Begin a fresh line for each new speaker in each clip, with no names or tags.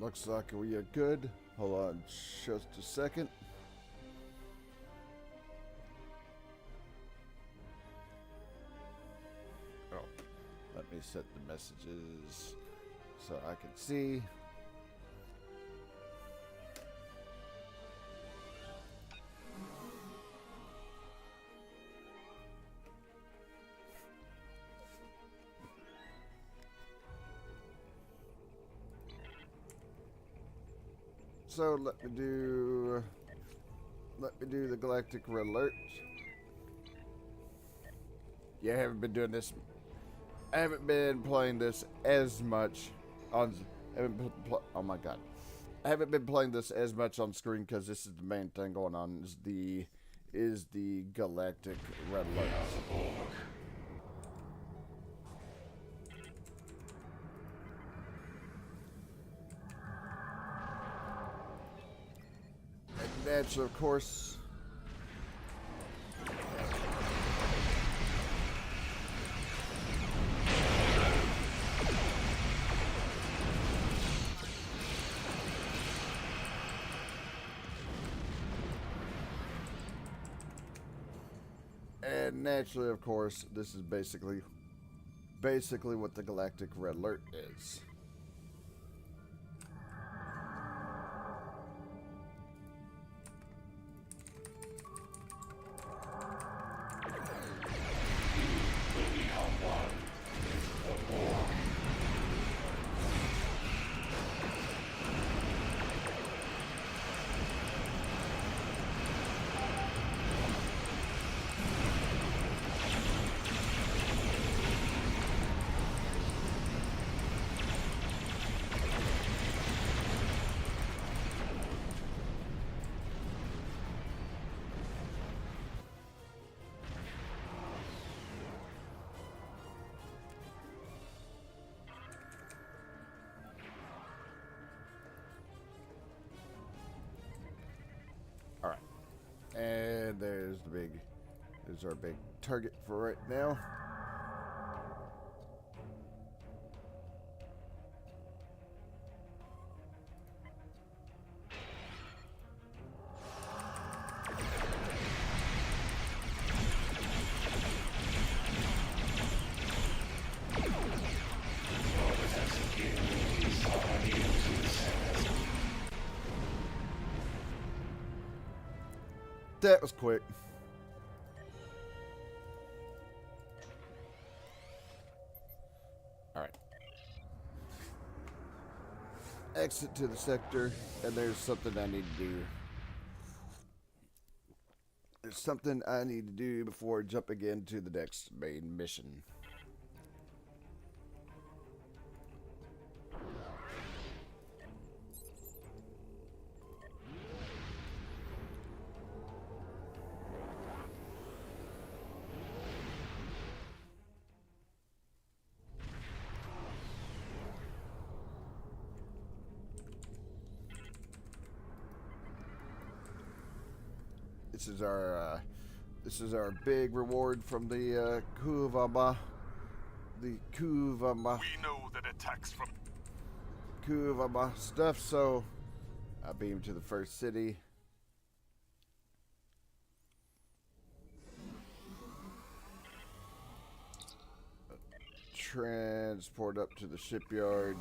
Looks like we are good. Hold on just a second. Oh, let me set the messages so I can see. So let me do the galactic red alert. Yeah, I haven't been doing this. I haven't been playing this as much on. Oh my god, I haven't been playing this as much on screen because this is the main thing going on. Is the galactic red alert. And that's of course. And naturally, of course, this is basically what the galactic red alert is. All right, and there's our big target for right now. That was quick. Alright. Exit to the sector, and there's something I need to do. There's something I need to do before jumping into the next main mission. This is our big reward from the Kuvama. The Kuvama.
We know that attacks from
Kuvama stuff, so I beam to the first city. Transport up to the shipyard.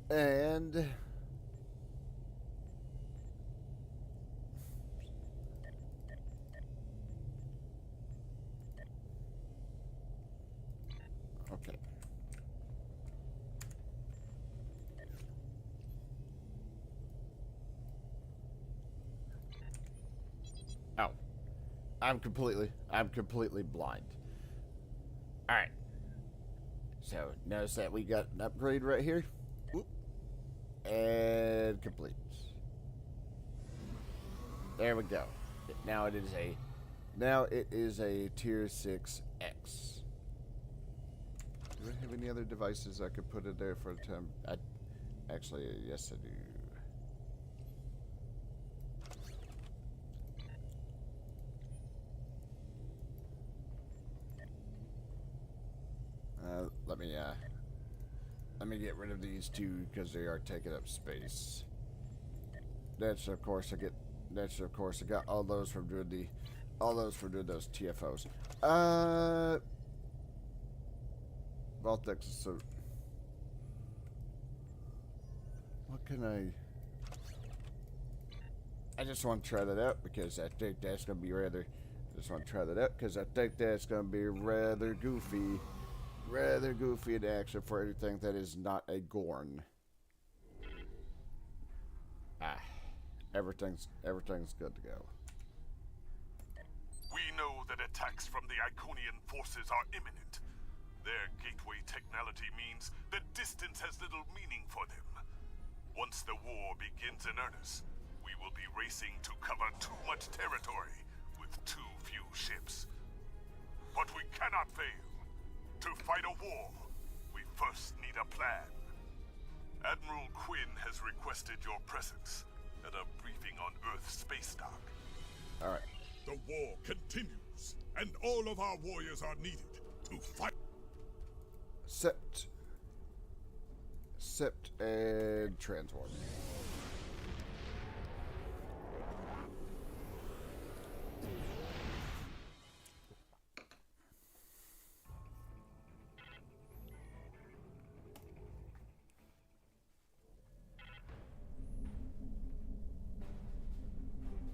And okay. Oh. I'm completely blind. Alright. So notice that we got an upgrade right here. Whoop. And complete. There we go. Now it is a tier 6X. Do I have any other devices I could put in there for a time? Actually, yes, I do. Let me get rid of these two because they are taking up space. That's of course I got all those from doing those TFOs. Baltic, so what can I just want to try that out because I think that's gonna be rather goofy. Rather goofy in action for anything that is not a Gorn. Everything's good to go.
We know that attacks from the Iconian forces are imminent. Their gateway technology means that distance has little meaning for them. Once the war begins in earnest, we will be racing to cover too much territory with too few ships. But we cannot fail. To fight a war, we first need a plan. Admiral Quinn has requested your presence at a briefing on Earth's space dock.
All right.
The war continues, and all of our warriors are needed to fight.
Sept and transwarp.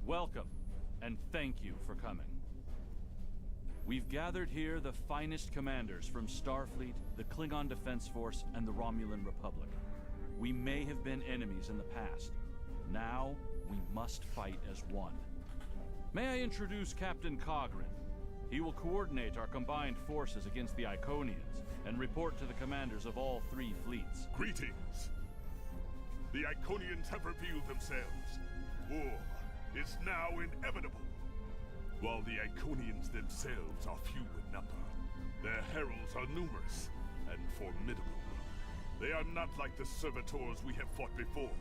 Welcome, and thank you for coming. We've gathered here the finest commanders from Starfleet, the Klingon Defense Force, and the Romulan Republic. We may have been enemies in the past. Now, we must fight as one. May I introduce Captain Cogran? He will coordinate our combined forces against the Iconians and report to the commanders of all three fleets.
Greetings. The Iconians have revealed themselves. War is now inevitable. While the Iconians themselves are few in number, their heralds are numerous and formidable. They are not like the servitors we have fought before.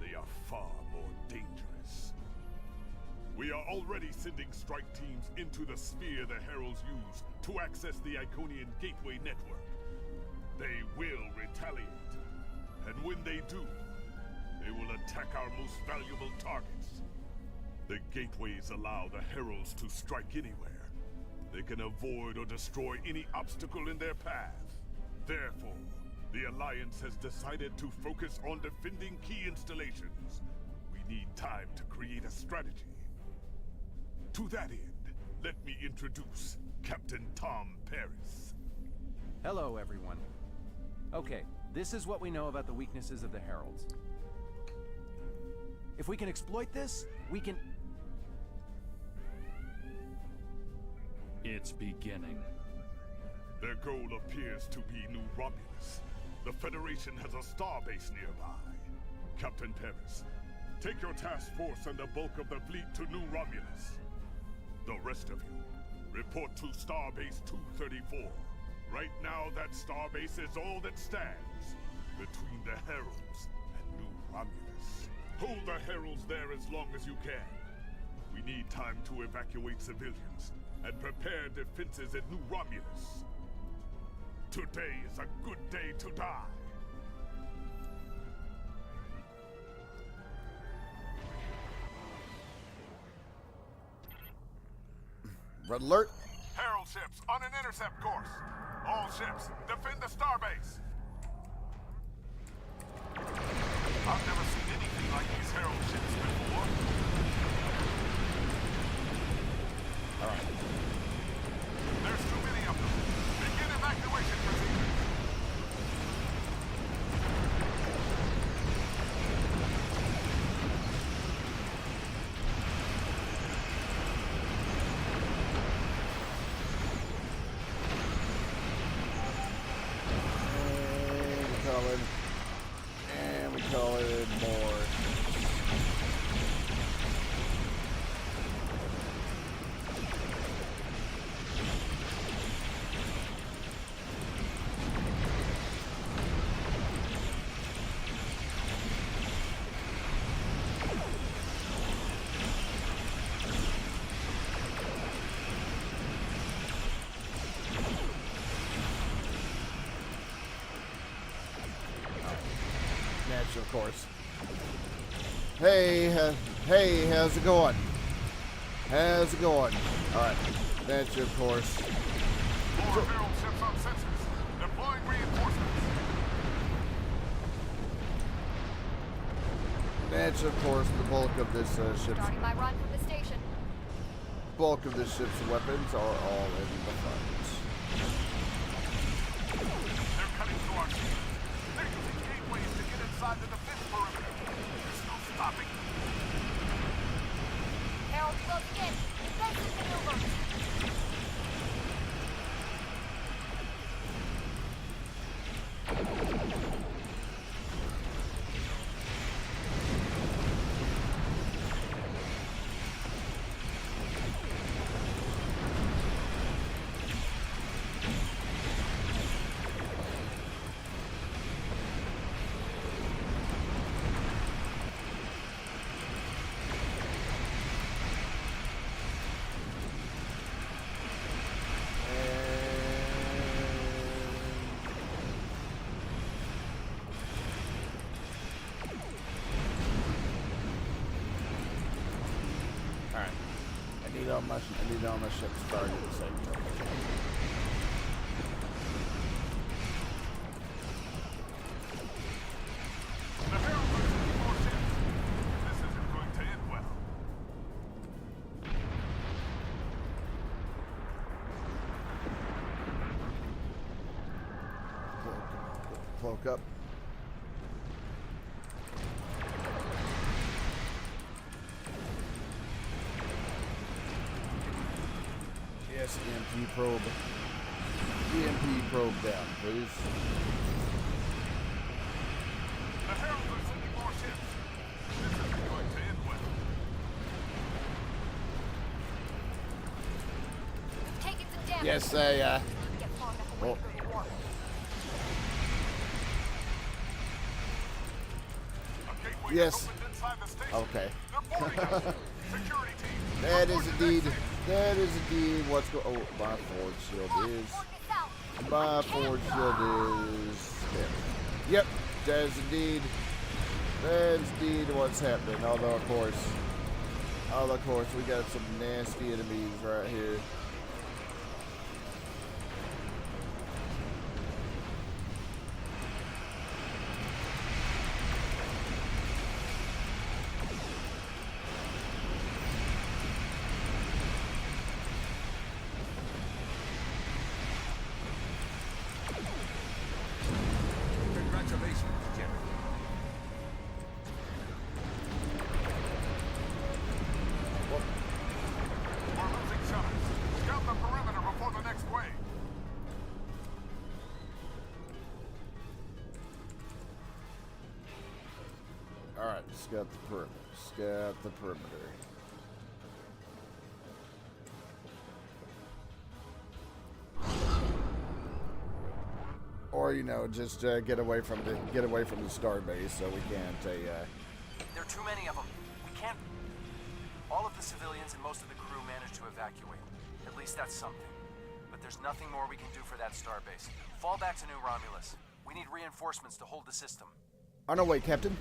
They are far more dangerous. We are already sending strike teams into the sphere the heralds use to access the Iconian gateway network. They will retaliate, and when they do, they will attack our most valuable targets. The gateways allow the heralds to strike anywhere. They can avoid or destroy any obstacle in their path. Therefore, the Alliance has decided to focus on defending key installations. We need time to create a strategy. To that end, let me introduce Captain Tom Paris.
Hello, everyone. Okay, this is what we know about the weaknesses of the heralds. If we can exploit this, we can...
It's beginning.
Their goal appears to be New Romulus. The Federation has a starbase nearby. Captain Paris, take your task force and the bulk of the fleet to New Romulus. The rest of you, report to Starbase 234. Right now, that starbase is all that stands between the Heralds and New Romulus. Hold the Heralds there as long as you can. We need time to evacuate civilians and prepare defenses at New Romulus. Today is a good day to die.
Red alert!
Herald ships on an intercept course. All ships, defend the starbase. I've never seen anything like these Herald ships before.
All right.
There's too many of them. Begin evacuation procedure.
And we call it more. That's of course. Hey, hey, how's it going? How's it going? Alright, that's of course.
More Herald ships on sensors. Deploying reinforcements.
That's of course the bulk of this ship's
Starting my run from the station.
bulk of this ship's weapons are all in the front.
They're cutting through our ships. They're using gateways to get inside the defense perimeter. There's no stopping.
Herald closing in. Defensive maneuver.
I need all my ships started at the same time.
The Herald are sending more ships. This isn't going to end well.
Cloak up. Yes, EMP probe. EMP probe down, please.
The Herald are sending more ships. This isn't going to end well.
Taking some damage.
Yes, they,
Get far enough away
well-
from the war.
A gateway
Yes.
is opened inside the station.
Okay.
They're boarding us. Security team.
That is
report to
indeed,
next
that is indeed what's going. Oh, my forward shield is. My forward shield is. Yeah. Yep, that's indeed what's happening. Although of course, we got some nasty enemies right here.
Congratulations, General.
We're losing shots. Scout the perimeter before the next wave.
All right, scout the perimeter. Scout the perimeter. Or just get away from the star base so we can't.
There are too many of them. We can't... All of the civilians and most of the crew managed to evacuate. At least that's something. But there's nothing more we can do for that starbase. Fall back to New Romulus. We need reinforcements to hold the system.
On our way, Captain.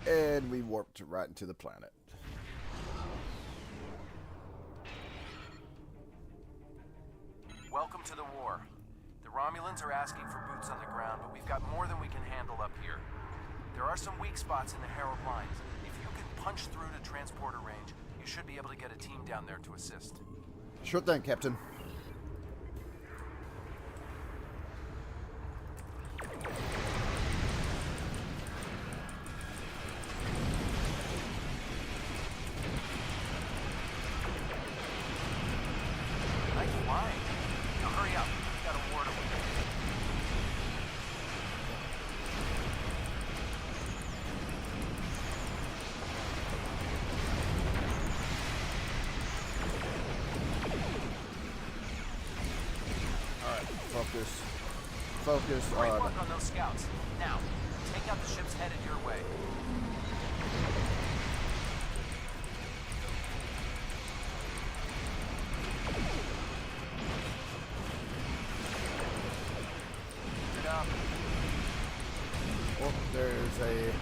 And we warped right into the planet.
Welcome to the war. The Romulans are asking for boots on the ground, but we've got more than we can handle up here. There are some weak spots in the Herald lines. If you can punch through to transporter range, you should be able to get a team down there to assist.
Sure thing, Captain.
Nice flying. Now hurry up. We've got a war to win.
Focus
Great
on.
work on those scouts. Now, take out the ships headed your way.
there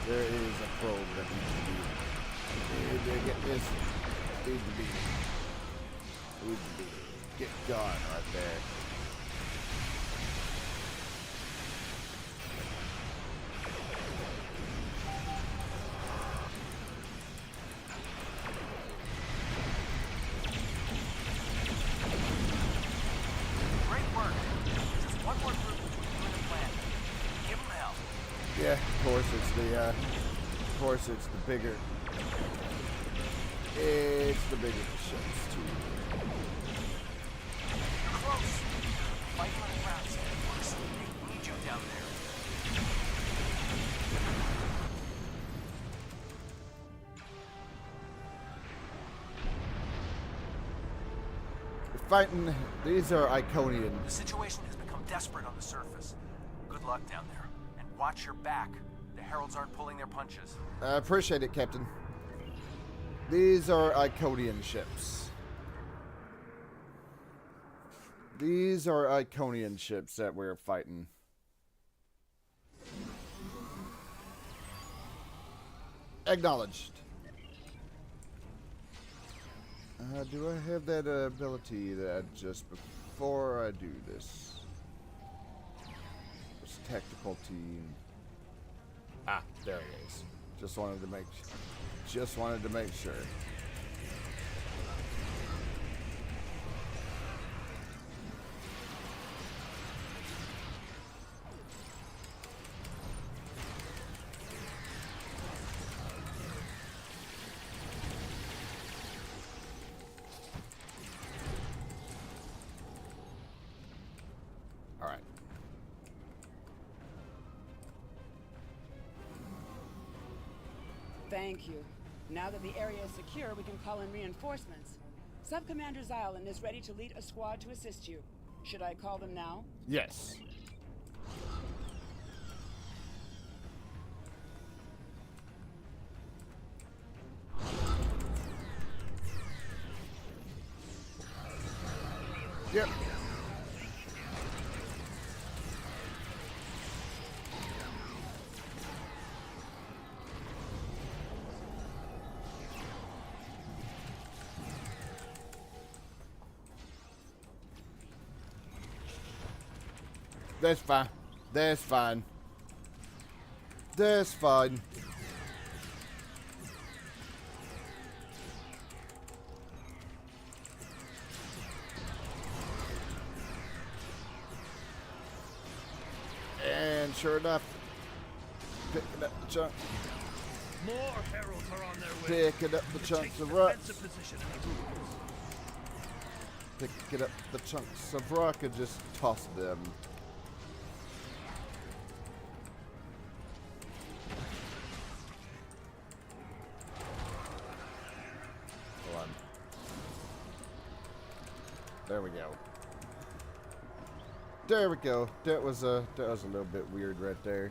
is a probe that needs to get this. Need to be get gone right there.
Great work. Just one more group between you and the planet. Give them hell.
Yeah, of course it's the bigger. It's the bigger ships too.
You're close. Fight on the ground. They need you down there.
We're fighting. These are Iconian.
The situation has become desperate on the surface. Good luck down there. And watch your back. The Heralds aren't pulling their punches.
I appreciate it, Captain. These are Iconian ships. These are Iconian ships that we're fighting. Acknowledged. Do I have that ability that just before I do this? This tactical team. Ah, there it is. Just wanted to make sure. All right.
Thank you. Now that the area is secure, we can call in reinforcements. Sub-Commander Zylan is ready to lead a squad to assist you. Should I call them now?
Yes. Yep. That's fine. That's fine. That's fine. And sure enough, picking up the chunk.
More heralds are on their way.
Picking up the
To
chunks
take
of rock.
defensive position in the ruins.
Picking up the chunks of rock and just toss them. Hold on. There we go. There we go. That was a little bit weird right there.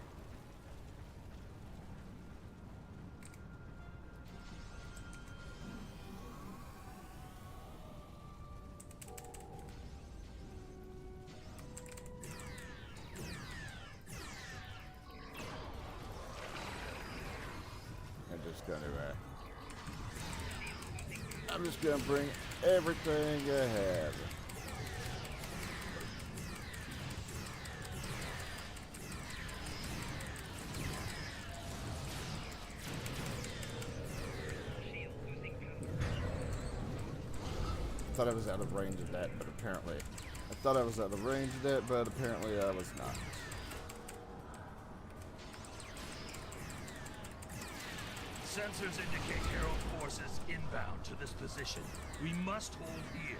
I'm just gonna bring everything I have. I thought I was out of range of that, but apparently I was not.
Sensors indicate Herald forces inbound to this position. We must hold here.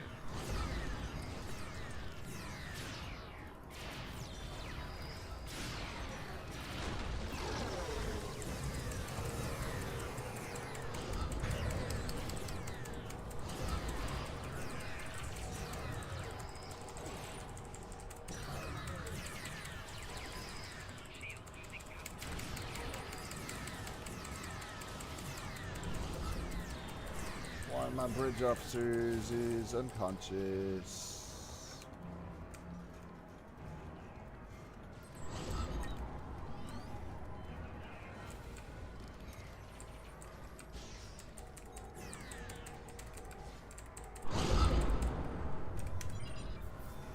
One of my bridge officers is unconscious.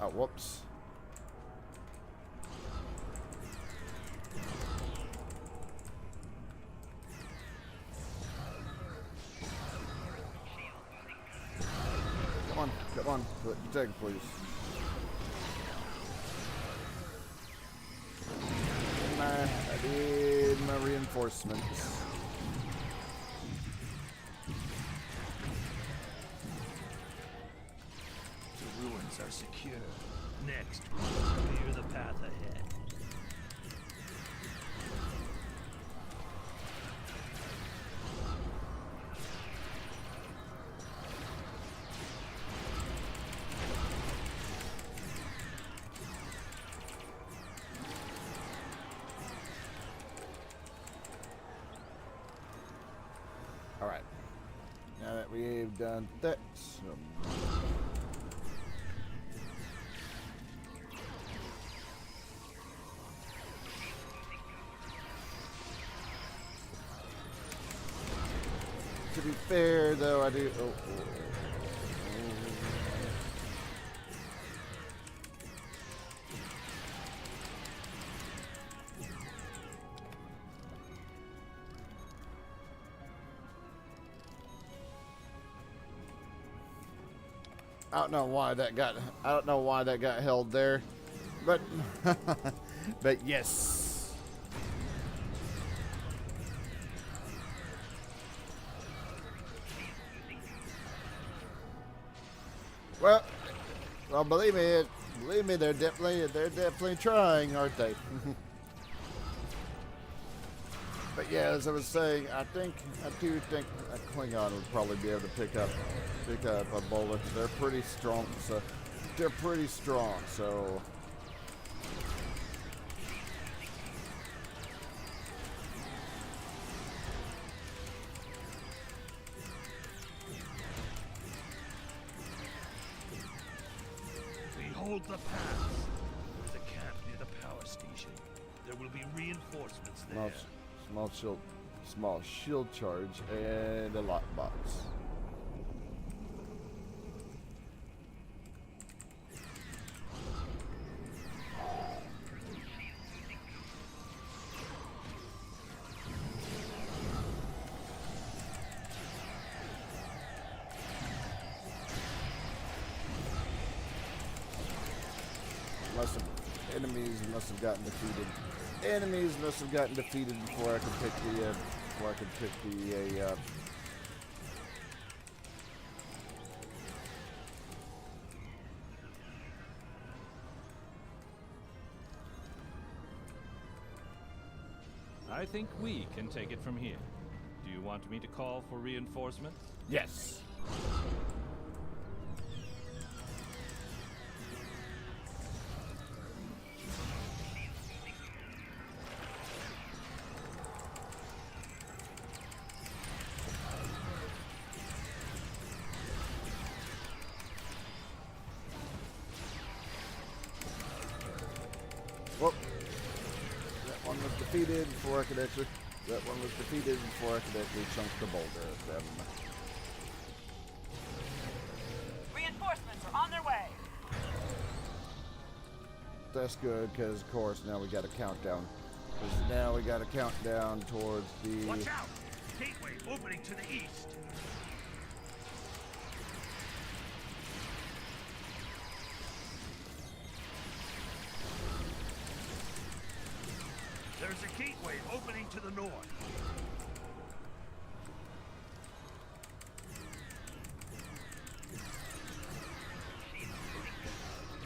Oh, whoops. Come on, put your tag, please. I need my reinforcements.
The ruins are secure. Next, clear the path ahead.
Alright. Now that we've done that, to be fair, though, I do. I don't know why that got. I don't know why that got held there, but but yes. Well, believe me, they're definitely trying, aren't they? But yeah, as I was saying, I do think a Klingon would probably be able to pick up a bullet. They're pretty strong, so
Behold the path. There's a camp near the power station. There will be reinforcements there.
Small shield charge and a lockbox. Enemies must have gotten defeated. Enemies must have gotten defeated before I could pick the
I think we can take it from here. Do you want me to call for reinforcements?
Yes. Well, that one was defeated before I could actually. That one was defeated before I could actually chunk the boulder.
Reinforcements are on their way.
That's good, because of course now we got a countdown. Because now we got a countdown towards the.
Watch out! Gateway opening to the east. There's a gateway opening to the north.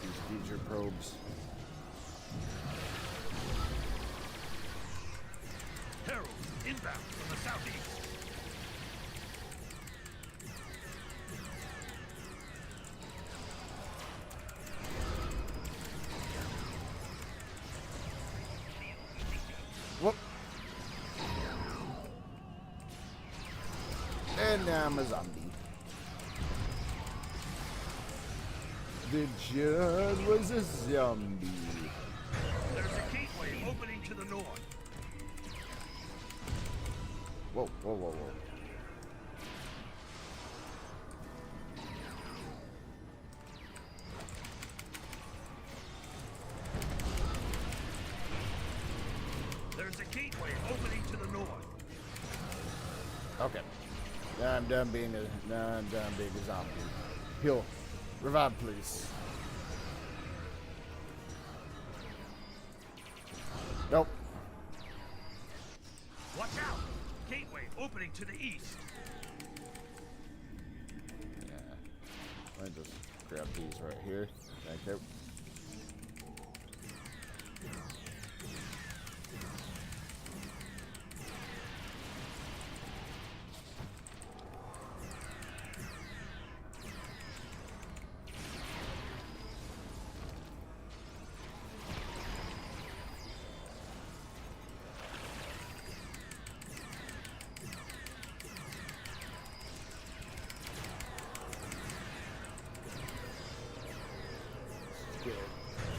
These future probes.
Herald inbound from the southeast.
Whoop. And now I'm a zombie. The Judd was a zombie.
There's a gateway opening to the north.
Whoa, whoa, whoa, whoa.
gateway opening to the north.
Okay. Now I'm done being a zombie. Heal. Revive, please. Nope.
Watch out! Gateway opening to the east.
Yeah. Let me just grab these right here. Thank you.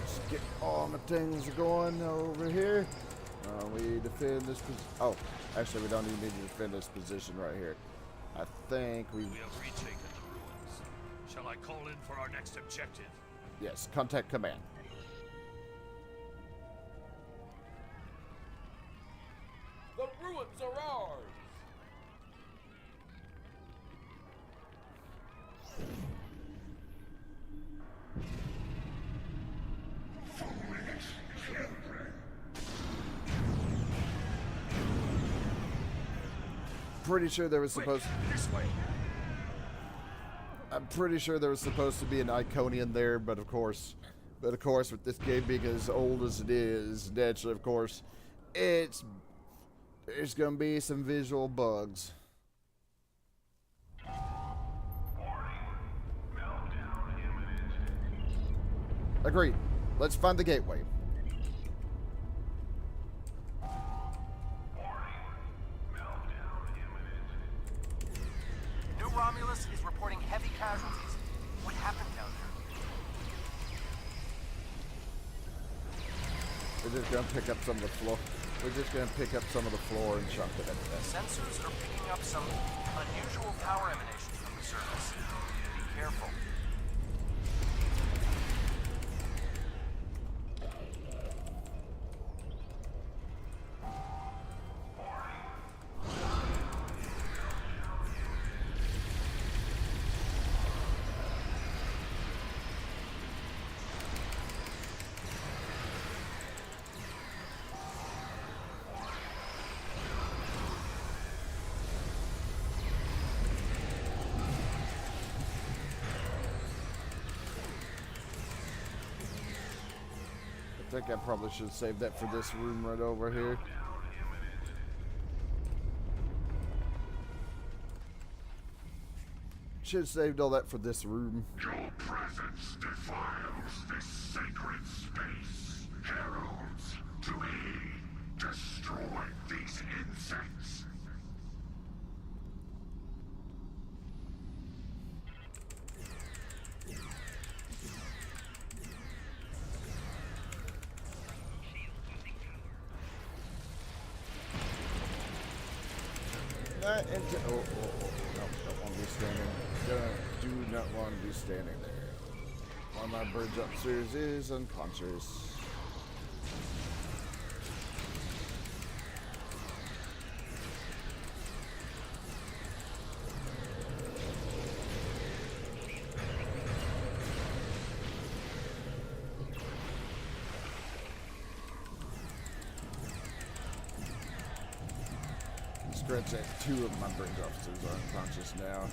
Just get all my things going over here. We defend this oh, actually we don't even need to defend this position right here. I think we
We have retaken the ruins. Shall I call in for our next objective?
yes, contact command.
The ruins are ours!
Pretty sure there was supposed
This way.
I'm pretty sure there was supposed to be an Iconian there, but of course with this game being as old as it is, naturally of course, there's gonna be some visual bugs. Agreed. Let's find the gateway.
New Romulus is reporting heavy casualties. What happened down there?
We're just gonna pick up some of the floor. We're just gonna pick up some of the floor and chuck it at them.
Sensors are picking up some unusual power emanations from the surface. Be careful.
I think I probably should save that for this room right over here. Should have saved all that for this room.
Your presence defiles this sacred space. Heralds, to aid, destroy these insects.
Not into. Oh, no, don't want to be standing. Do not want to be standing there. One of my birds upstairs is unconscious. Scratch that, 2 of my bird officers are unconscious now.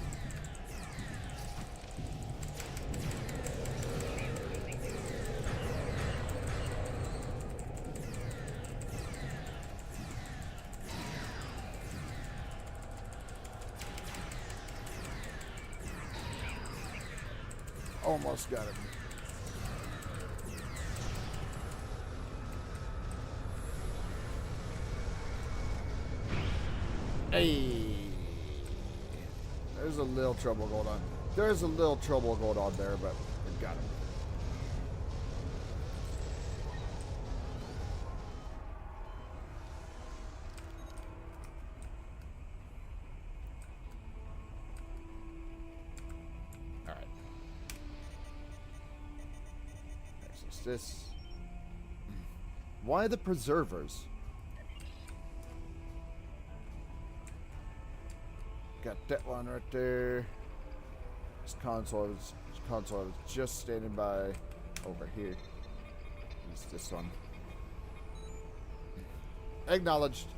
Almost got him. Hey, there's a little trouble going on. There's a little trouble going on there, but we got him. All right. Access this. Why the preservers? that one right there. This console I was just standing by over here. It's this one. Acknowledged.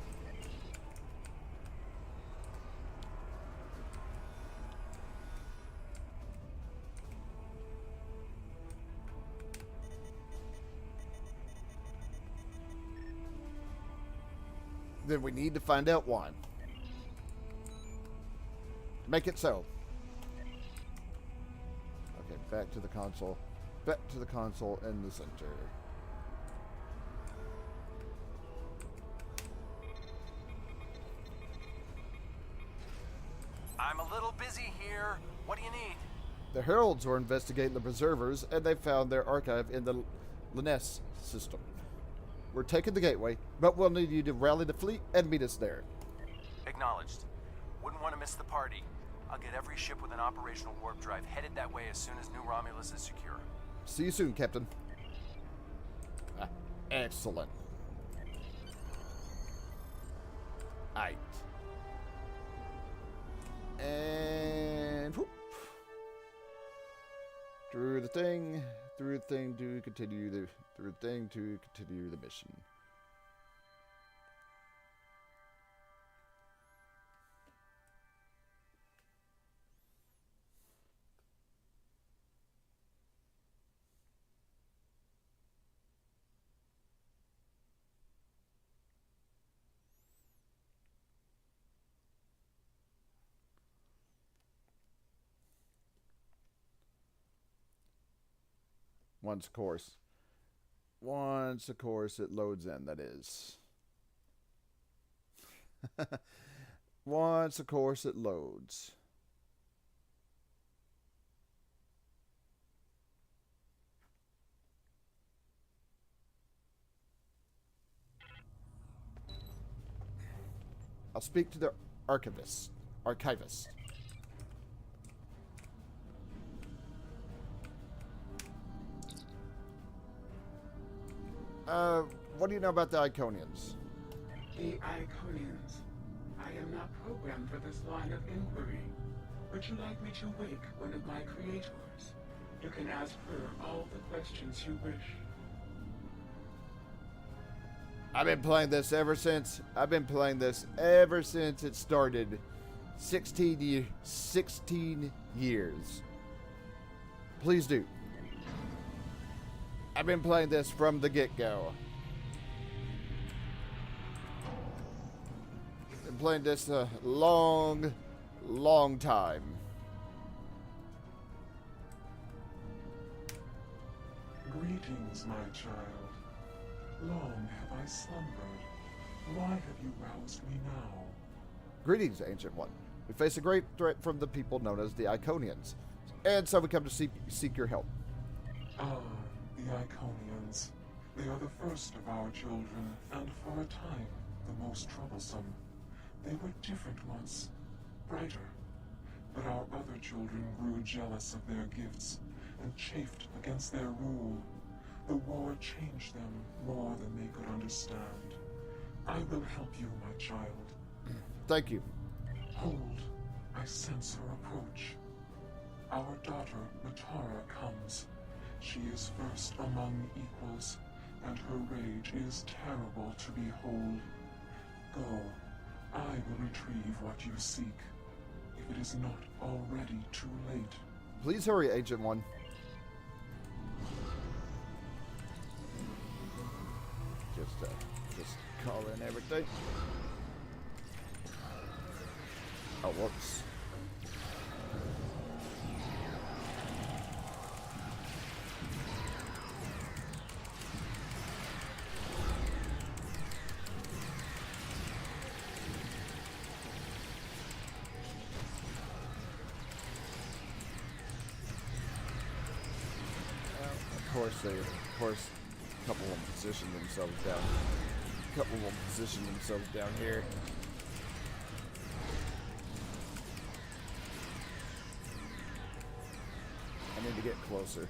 Then we need to find out why. Make it so. Okay, back to the console. Back to the console in the center.
I'm a little busy here. What do you need?
The Heralds were investigating the Preservers, and they found their archive in the Linus system. We're taking the gateway, but we'll need you to rally the fleet and meet us there.
Acknowledged. Wouldn't want to miss the party. I'll get every ship with an operational warp drive headed that way as soon as New Romulus is secure.
See you soon, Captain. Excellent. Aight. And whoop. Through the thing to continue the mission. Once, of course, it loads in, that is. Once, of course, it loads. I'll speak to the archivist. What do you know about the Iconians?
The Iconians. I am not programmed for this line of inquiry. Would you like me to wake one of my creators? You can ask her all the questions you wish.
I've been playing this ever since it started. 16 years. Please do. I've been playing this from the get-go. Been playing this a long time.
Greetings, my child. Long have I slumbered. Why have you roused me now?
Greetings, Ancient One. We face a great threat from the people known as the Iconians, and so we come to seek your help.
Ah, the Iconians. They are the first of our children, and for a time, the most troublesome. They were different once, brighter. But our other children grew jealous of their gifts, and chafed against their rule. The war changed them more than they could understand. I will help you, my child.
Thank you.
Hold. I sense her approach. Our daughter, Matara, comes. She is first among equals, and her rage is terrible to behold. Go. I will retrieve what you seek, if it is not already too late.
Please hurry, Ancient One. Just call in everything. Oh, whoops. Of course, a couple of them positioned themselves down here. I need to get closer.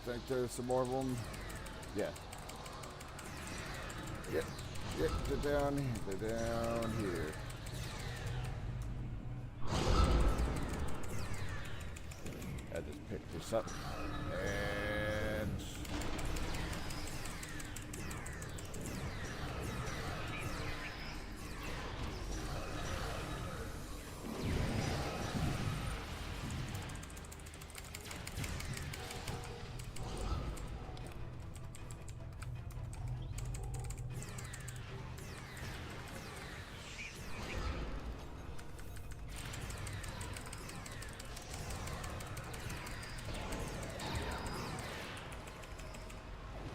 think there's some more of them. Yeah. Yep. They're down here. I just picked this up and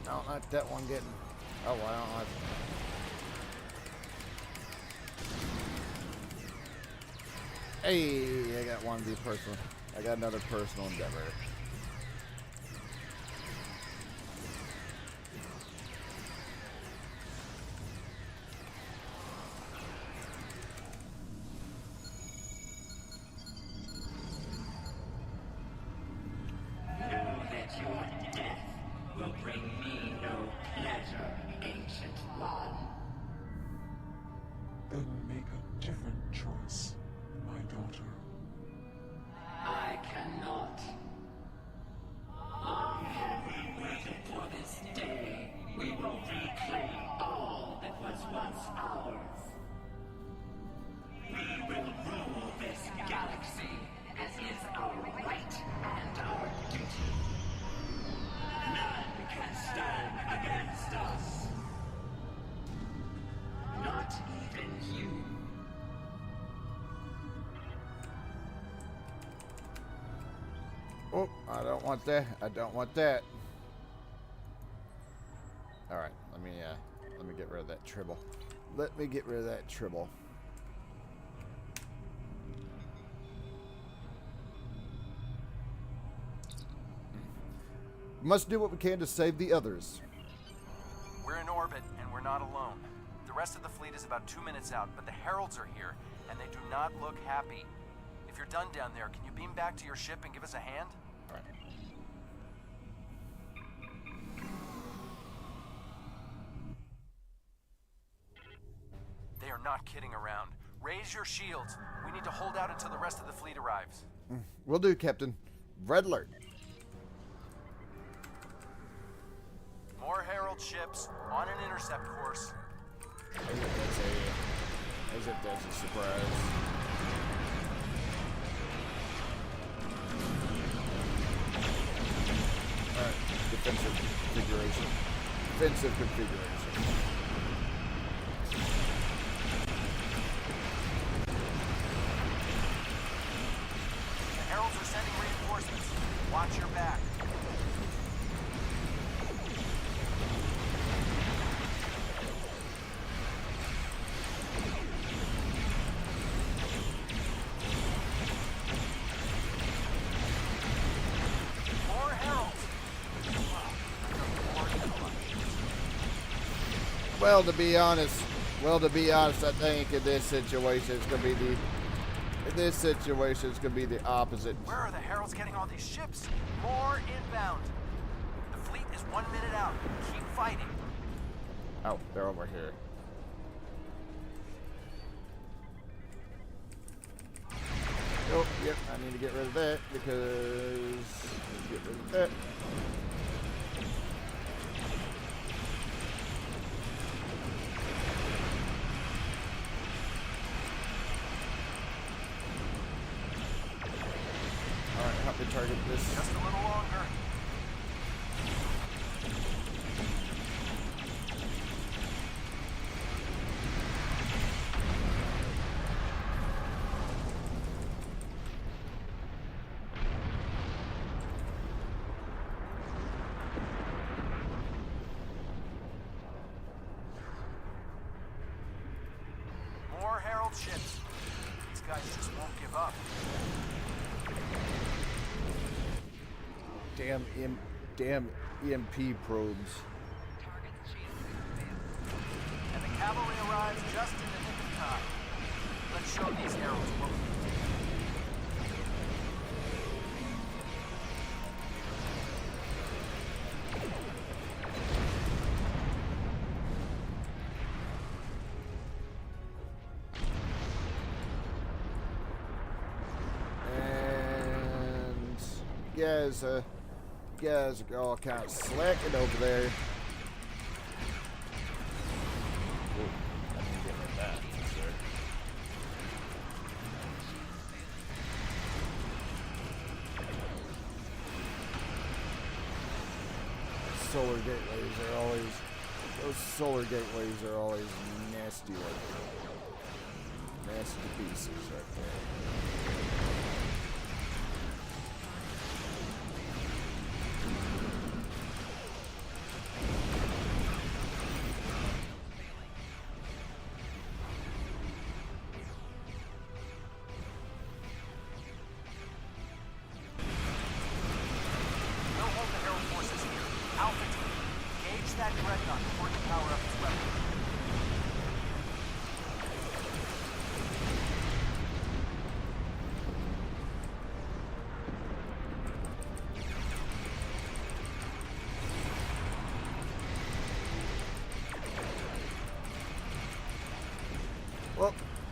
I don't like that one getting. Oh, well, I don't like. Hey, I got one of these personal. I got another personal endeavor.
Then make a different choice, my daughter.
I cannot. Long have we waited for this day. We will reclaim all that was once ours. We will rule this galaxy as is our right and our duty. None can stand against us. Not even you.
Oh, I don't want that. I don't want that. All right, let me get rid of that tribble. Let me get rid of that tribble. Must do what we can to save the others.
We're in orbit, and we're not alone. The rest of the fleet is about 2 minutes out, but the Heralds are here, and they do not look happy. If you're done down there, can you beam back to your ship and give us a hand?
All right.
They are not kidding around. Raise your shields. We need to hold out until the rest of the fleet arrives.
Will do, Captain. Red alert.
More Herald ships on an intercept course.
As if that's a surprise. Alright, defensive configuration. Defensive configuration.
The Heralds are sending reinforcements. Watch your back.
Well, to be honest, I think in this situation it's gonna be the opposite.
Where are the Heralds getting all these ships? More inbound. The fleet is 1 minute out. Keep fighting.
Oh, they're over here. Oh, yep, I need to get rid of that because get rid of that. Alright, help me target this.
Just a little longer. More Herald ships. These guys just won't give up.
Damn EMP probes.
And the cavalry arrives just in the nick of time. Let's show these Heralds what we can do.
you guys are all kind of slacking over there.
I can get with that, for sure.
Solar gateways are always, those solar gateways are always nasty looking. Nasty pieces right there.
No hold the Herald forces here. Alpha team, engage that dreadnought before you power up its weapon.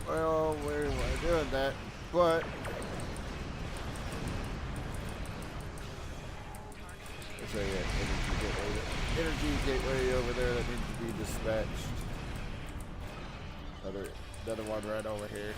Well, we're doing that, but there's a energy gateway over there that needs to be dispatched. Another one right over here.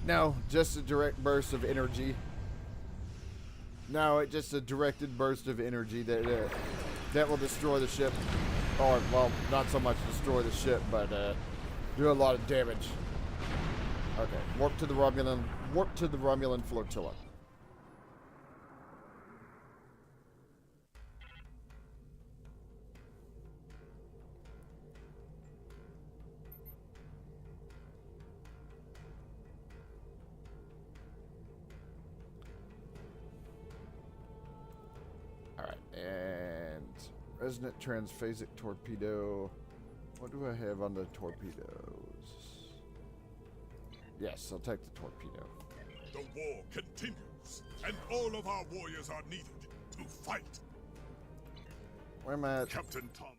No, just a direct burst of energy. No, it's just a directed burst of energy that will destroy the ship. Or, well, not so much destroy the ship, but do a lot of damage. Okay, warp to the Romulan flotilla. And resonant transphasic torpedo. What do I have on the torpedoes? Yes, I'll take the torpedo.
The war continues, and all of our warriors are needed to fight.
Where am I at?
Captain Tom,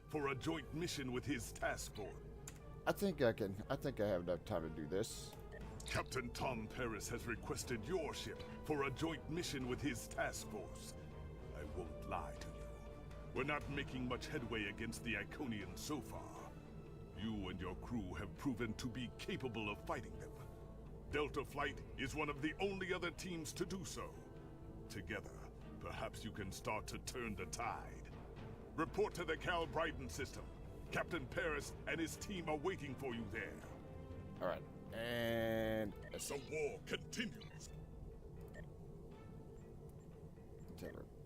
for a joint mission with his task force.
I think I have enough time to do this.
Captain Tom Paris has requested your ship for a joint mission with his task force. I won't lie to you. We're not making much headway against the Iconians so far. You and your crew have proven to be capable of fighting them. Delta Flight is one of the only other teams to do so. Together, perhaps you can start to turn the tide. Report to the Cal Bryden system. Captain Paris and his team are waiting for you there.
All right. And
the war continues.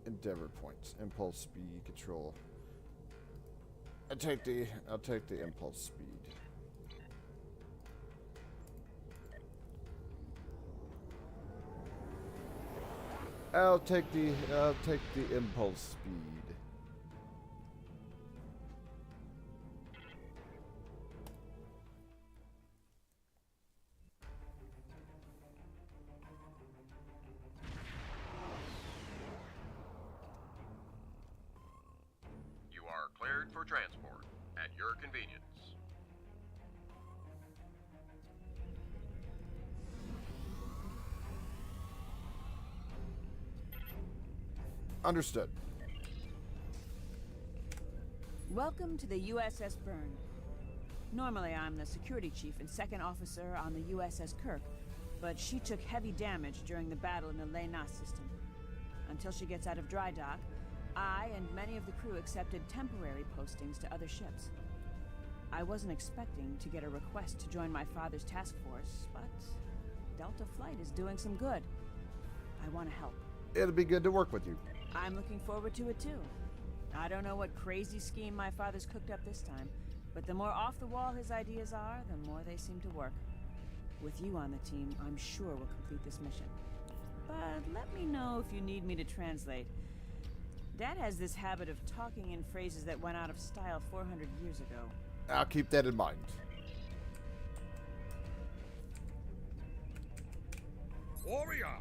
Endeavor points, impulse speed, control. I'll take the impulse speed. I'll take the impulse speed.
Cleared for transport at your convenience.
Understood.
Welcome to the USS Byrne. Normally, I'm the security chief and second officer on the USS Kirk, but she took heavy damage during the battle in the Lena system. Until she gets out of dry dock, I and many of the crew accepted temporary postings to other ships. I wasn't expecting to get a request to join my father's task force, but Delta Flight is doing some good. I want to help.
It'll be good to work with you.
I'm looking forward to it too. I don't know what crazy scheme my father's cooked up this time, but the more off the wall his ideas are, the more they seem to work. With you on the team, I'm sure we'll complete this mission. But let me know if you need me to translate. Dad has this habit of talking in phrases that went out of style 400 years ago.
I'll keep that in mind.
Warrior,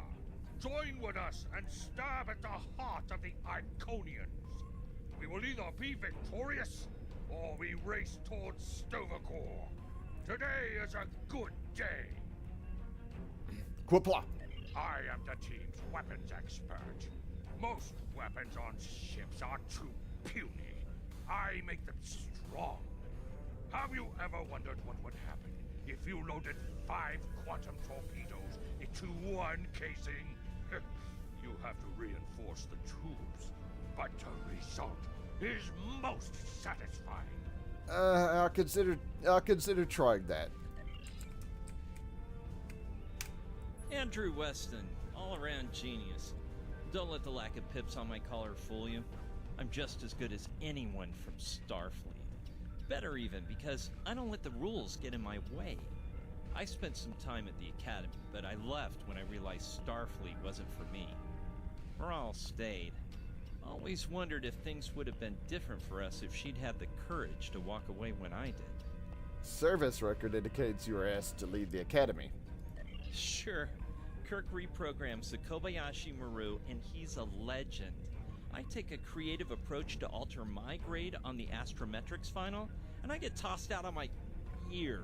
join with us and stab at the heart of the Iconians. We will either be victorious, or we race towards Stovacor. Today is a good day.
Quipla.
I am the team's weapons expert. Most weapons on ships are too puny. I make them strong. Have you ever wondered what would happen if you loaded 5 quantum torpedoes into one casing? You have to reinforce the tubes, but the result is most satisfying.
I'll consider trying that.
Andrew Weston, all-around genius. Don't let the lack of pips on my collar fool you. I'm just as good as anyone from Starfleet. Better even, because I don't let the rules get in my way. I spent some time at the Academy, but I left when I realized Starfleet wasn't for me. Rahl stayed. Always wondered if things would have been different for us if she'd had the courage to walk away when I did.
Service record indicates you were asked to lead the Academy.
Sure. Kirk reprograms the Kobayashi Maru, and he's a legend. I take a creative approach to alter my grade on the astrometrics final, and I get tossed out on my ear.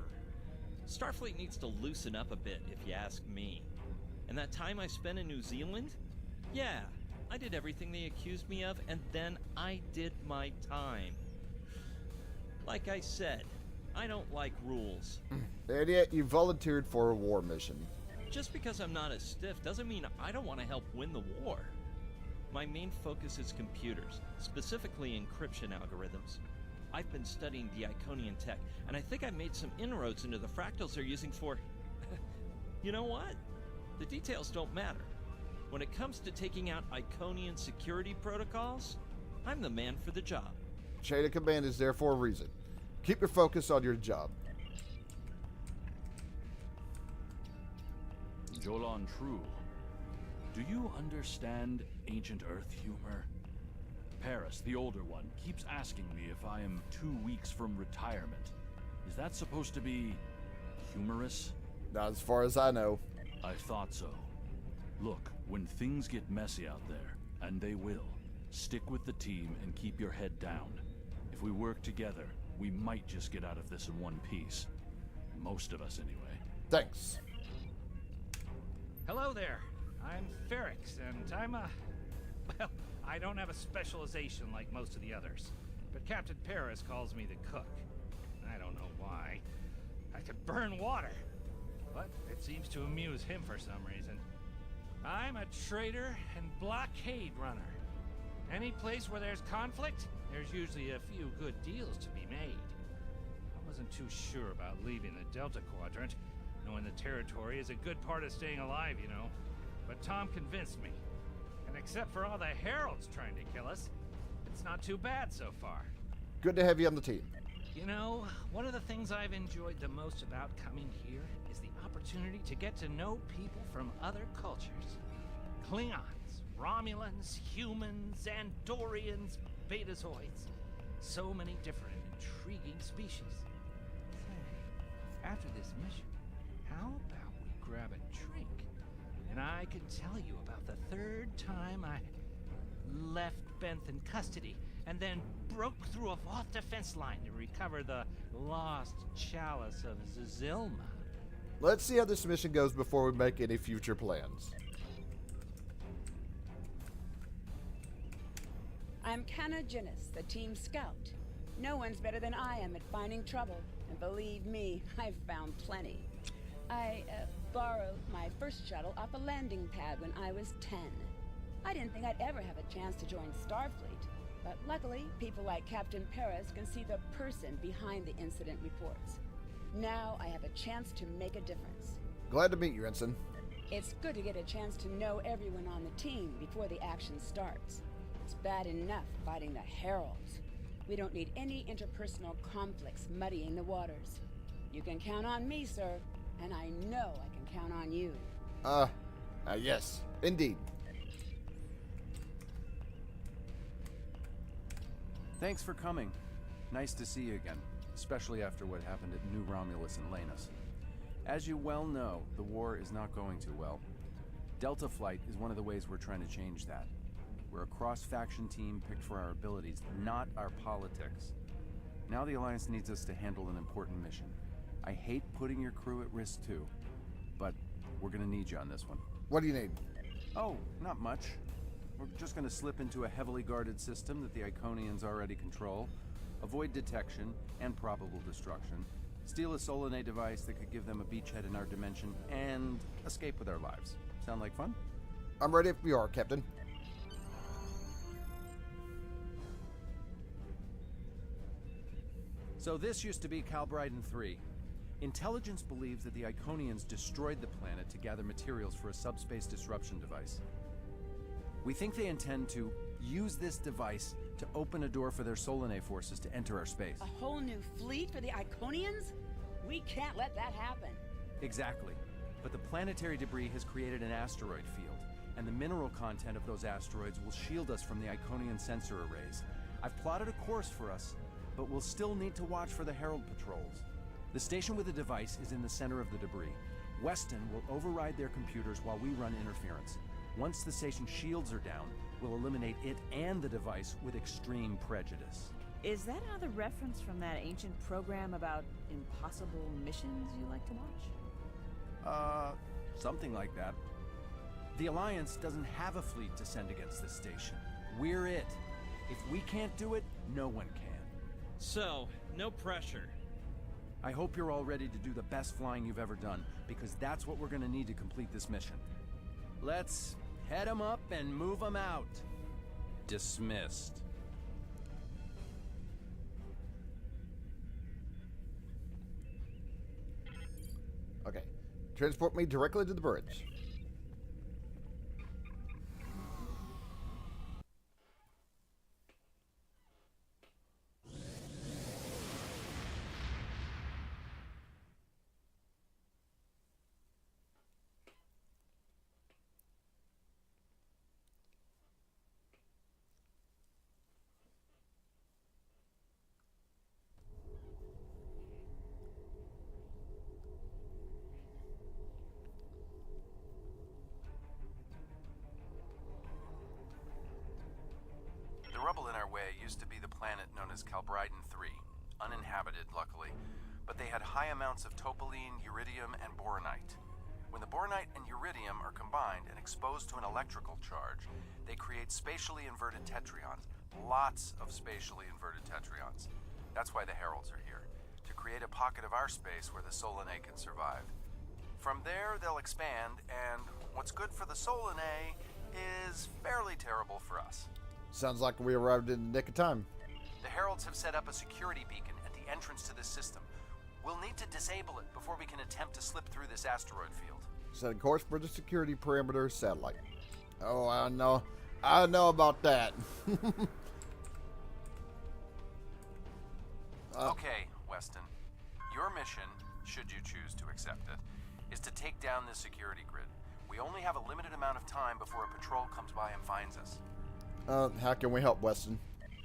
Starfleet needs to loosen up a bit, if you ask me. And that time I spent in New Zealand? Yeah, I did everything they accused me of, and then I did my time. Like I said, I don't like rules.
And yet you volunteered for a war mission.
Just because I'm not as stiff doesn't mean I don't want to help win the war. My main focus is computers, specifically encryption algorithms. I've been studying the Iconian tech, and I think I've made some inroads into the fractals they're using for... You know what? The details don't matter. When it comes to taking out Iconian security protocols, I'm the man for the job.
Chain of command is there for a reason. Keep your focus on your job.
Jolan True, do you understand ancient Earth humor? Paris, the older one, keeps asking me if I am 2 weeks from retirement. Is that supposed to be humorous?
Not as far as I know.
I thought so. Look, when things get messy out there, and they will, stick with the team and keep your head down. If we work together, we might just get out of this in one piece. Most of us, anyway.
Thanks.
Hello there. I'm Ferrix, and I'm well, I don't have a specialization like most of the others. But Captain Paris calls me the cook. I don't know why. I could burn water. But it seems to amuse him for some reason. I'm a trader and blockade runner. Any place where there's conflict, there's usually a few good deals to be made. I wasn't too sure about leaving the Delta Quadrant, knowing the territory is a good part of staying alive, you know. But Tom convinced me. And except for all the heralds trying to kill us, it's not too bad so far.
Good to have you on the team.
You know, one of the things I've enjoyed the most about coming here is the opportunity to get to know people from other cultures. Klingons, Romulans, humans, Andorians, Betazoids. So many different and intriguing species. Say, after this mission, how about we grab a drink? And I can tell you about the third time I left Benth in custody and then broke through a vault defense line to recover the lost chalice of Zazilma.
Let's see how this mission goes before we make any future plans.
I'm Kanna Jinnis, the team scout. No one's better than I am at finding trouble, and believe me, I've found plenty. I borrowed my first shuttle off a landing pad when I was 10. I didn't think I'd ever have a chance to join Starfleet, but luckily, people like Captain Paris can see the person behind the incident reports. Now I have a chance to make a difference.
Glad to meet you, Ensign.
It's good to get a chance to know everyone on the team before the action starts. It's bad enough fighting the Heralds. We don't need any interpersonal conflicts muddying the waters. You can count on me, sir, and I know I can count on you.
Yes, indeed.
Thanks for coming. Nice to see you again, especially after what happened at New Romulus and Lanus. As you well know, the war is not going too well. Delta Flight is one of the ways we're trying to change that. We're a cross-faction team picked for our abilities, not our politics. Now the Alliance needs us to handle an important mission. I hate putting your crew at risk too, but we're gonna need you on this one.
What do you need?
Oh, not much. We're just gonna slip into a heavily guarded system that the Iconians already control, avoid detection and probable destruction, steal a Solanae device that could give them a beachhead in our dimension, and escape with our lives. Sound like fun?
I'm ready if you are, Captain.
So this used to be Calbryden 3. Intelligence believes that the Iconians destroyed the planet to gather materials for a subspace disruption device. We think they intend to use this device to open a door for their Solanae forces to enter our space.
A whole new fleet for the Iconians? We can't let that happen.
Exactly. But the planetary debris has created an asteroid field, and the mineral content of those asteroids will shield us from the Iconian sensor arrays. I've plotted a course for us, but we'll still need to watch for the Herald patrols. The station with the device is in the center of the debris. Weston will override their computers while we run interference. Once the station's shields are down, we'll eliminate it and the device with extreme prejudice.
Is that another reference from that ancient program about impossible missions you like to watch?
Something like that. The Alliance doesn't have a fleet to send against this station. We're it. If we can't do it, no one can.
So, no pressure.
I hope you're all ready to do the best flying you've ever done, because that's what we're gonna need to complete this mission. Let's head 'em up and move 'em out. Dismissed.
Okay. Transport me directly to the bridge.
The rubble in our way used to be the planet known as Calbryden 3, uninhabited, luckily, but they had high amounts of topoline, uridium, and boronite. When the boronite and uridium are combined and exposed to an electrical charge, they create spatially inverted tetrions, lots of spatially inverted tetrions. That's why the Heralds are here, to create a pocket of our space where the Solanae can survive. From there, they'll expand, and what's good for the Solanae is fairly terrible for us.
Sounds like we arrived in the nick of time.
The Heralds have set up a security beacon at the entrance to this system. We'll need to disable it before we can attempt to slip through this asteroid field.
Set a course for the security perimeter satellite. Oh, I know about that.
Okay, Weston. Your mission, should you choose to accept it, is to take down this security grid. We only have a limited amount of time before a patrol comes by and finds us.
How can we help, Weston?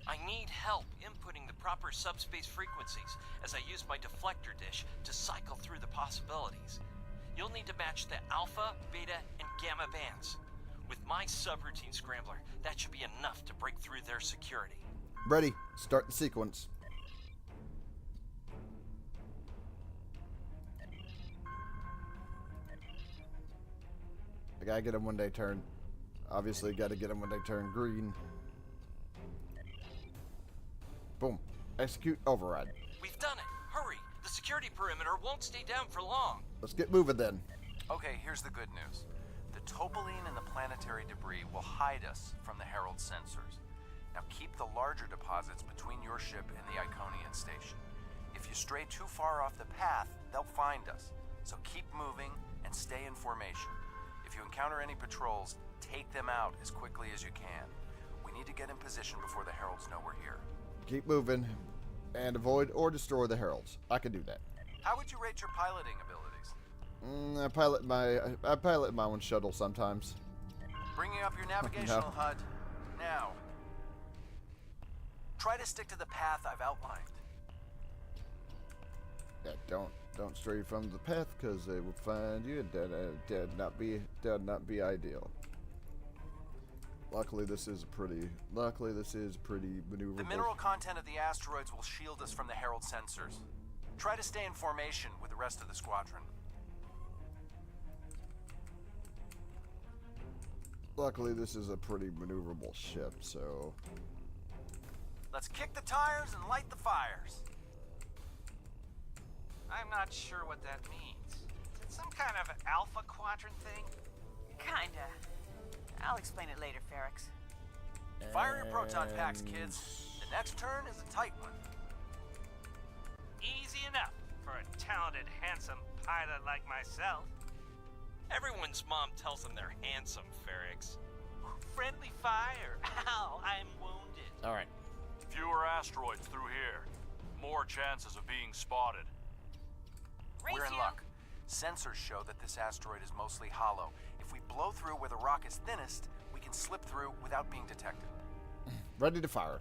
I need help inputting the proper subspace frequencies as I use my deflector dish to cycle through the possibilities. You'll need to match the alpha, beta, and gamma bands. With my subroutine scrambler, that should be enough to break through their security.
Ready. Start the sequence. I gotta get them when they turn. Obviously, gotta get them when they turn green. Boom. Execute override.
We've done it! Hurry! The security perimeter won't stay down for long.
Let's get moving then.
Okay, here's the good news. The topoline and the planetary debris will hide us from the Herald sensors. Now keep the larger deposits between your ship and the Iconian station. If you stray too far off the path, they'll find us. So keep moving and stay in formation. If you encounter any patrols, take them out as quickly as you can. We need to get in position before the Heralds know we're here.
Keep moving and avoid or destroy the Heralds. I can do that.
How would you rate your piloting abilities?
I pilot my own shuttle sometimes.
Bringing up your navigational HUD now. Try to stick to the path I've outlined.
Yeah, don't stray from the path, because they will find you. That'd not be ideal. Luckily, this is pretty maneuverable.
The mineral content of the asteroids will shield us from the Herald sensors. Try to stay in formation with the rest of the squadron.
Luckily, this is a pretty maneuverable ship, so...
Let's kick the tires and light the fires.
I'm not sure what that means. Is it some kind of alpha quadrant thing?
Kinda. I'll explain it later, Ferrix.
Fire your proton packs, kids. The next turn is a tight one.
Easy enough for a talented, handsome pilot like myself.
Everyone's mom tells them they're handsome, Ferrix.
Friendly fire. Ow, I'm wounded.
All right.
Fewer asteroids through here. More chances of being spotted.
We're in luck. Sensors show that this asteroid is mostly hollow. If we blow through where the rock is thinnest, we can slip through without being detected.
Ready to fire.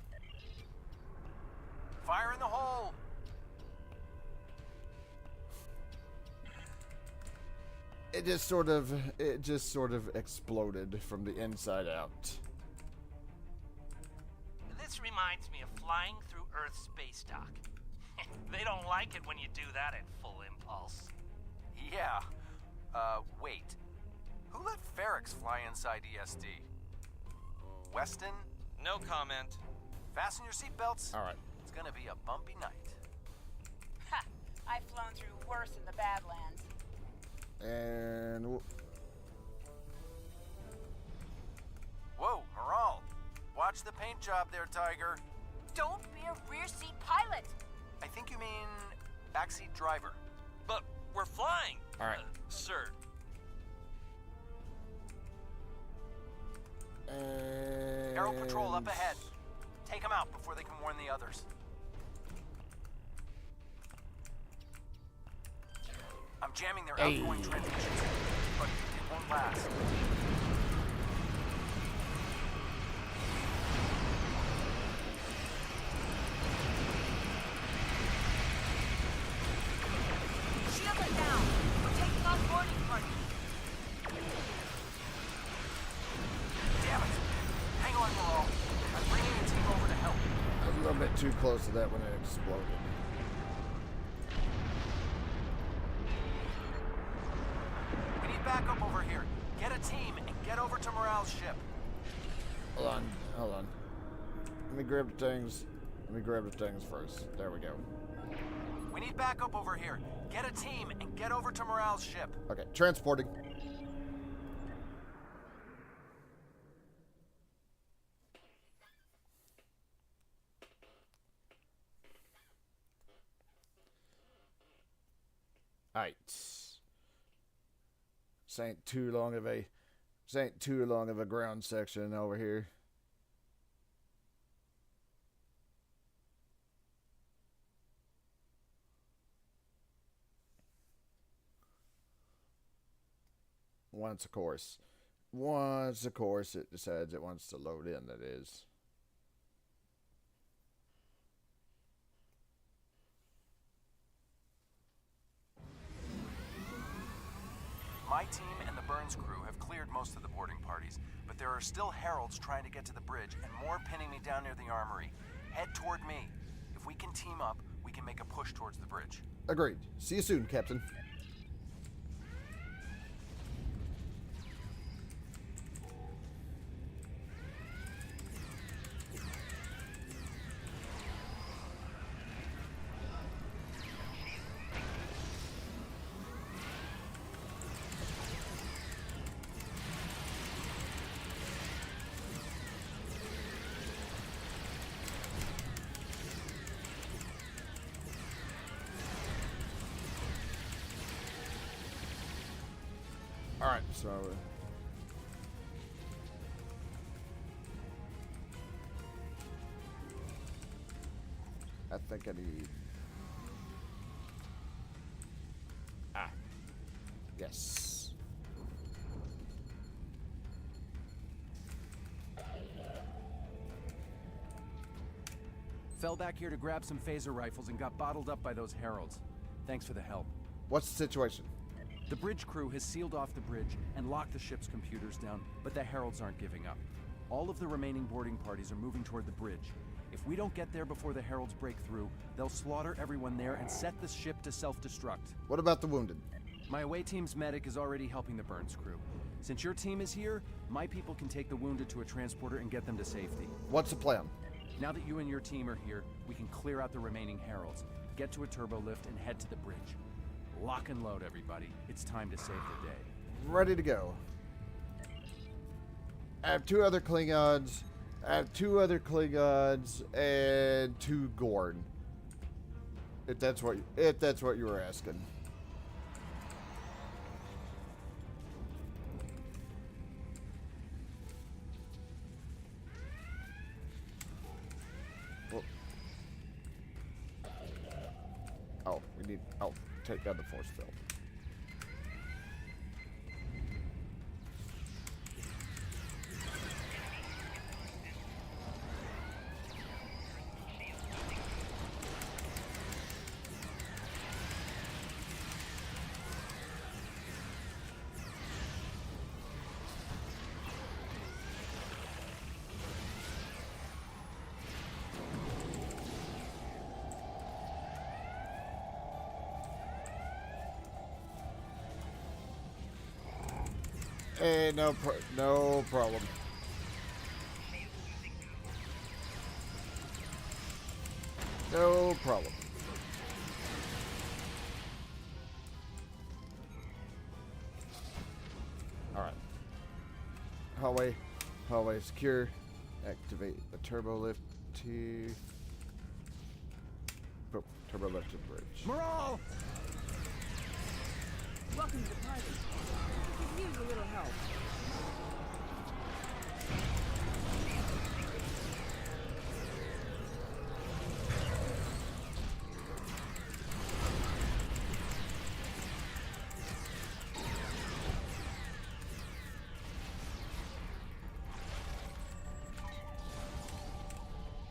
Fire in the hole!
It just sort of exploded from the inside out.
This reminds me of flying through Earth's space dock. They don't like it when you do that at full impulse.
Yeah. Wait. Who let Ferrix fly inside ESD? Weston?
No comment.
Fasten your seatbelts.
All right.
It's gonna be a bumpy night.
Ha! I've flown through worse in the Badlands.
And...
Whoa, Moral. Watch the paint job there, Tiger.
Don't be a rear seat pilot.
I think you mean backseat driver.
But we're flying.
All right.
Sir.
Aero patrol up ahead. Take them out before they can warn the others. I'm jamming their outgoing transmissions, but it won't last.
Shield it down. We're taking on boarding party.
Damn it! Hang on, Moral. I'm bringing a team over to help.
I was a little bit too close to that when it exploded.
We need backup over here. Get a team and get over to Morale's ship.
Hold on. Let me grab the things first. There we go.
We need backup over here. Get a team and get over to Morale's ship.
Okay, transporting. Alright. This ain't too long of a ground section over here. Once, of course, it decides it wants to load in, that is.
My team and the Burns crew have cleared most of the boarding parties, but there are still Heralds trying to get to the bridge and more pinning me down near the armory. Head toward me. If we can team up, we can make a push towards the bridge.
Agreed. See you soon, Captain. Alright, so think I need... Ah. Yes.
Fell back here to grab some phaser rifles and got bottled up by those heralds. Thanks for the help.
What's the situation?
The bridge crew has sealed off the bridge and locked the ship's computers down, but the heralds aren't giving up. All of the remaining boarding parties are moving toward the bridge. If we don't get there before the heralds break through, they'll slaughter everyone there and set the ship to self-destruct.
What about the wounded?
My away team's medic is already helping the Burns crew. Since your team is here, my people can take the wounded to a transporter and get them to safety.
What's the plan?
Now that you and your team are here, we can clear out the remaining heralds, get to a turbo lift, and head to the bridge. Lock and load, everybody. It's time to save the day.
Ready to go. I have 2 other Klingons. And 2 Gorn. If that's what you were asking. Well, oh, we need. Oh, take down the force field. Hey, no problem. No problem. All right. Hallway secure. Activate the turbo lift to. Oh, turbo lift to the bridge.
Morale!
Welcome to the party. We could use a little help.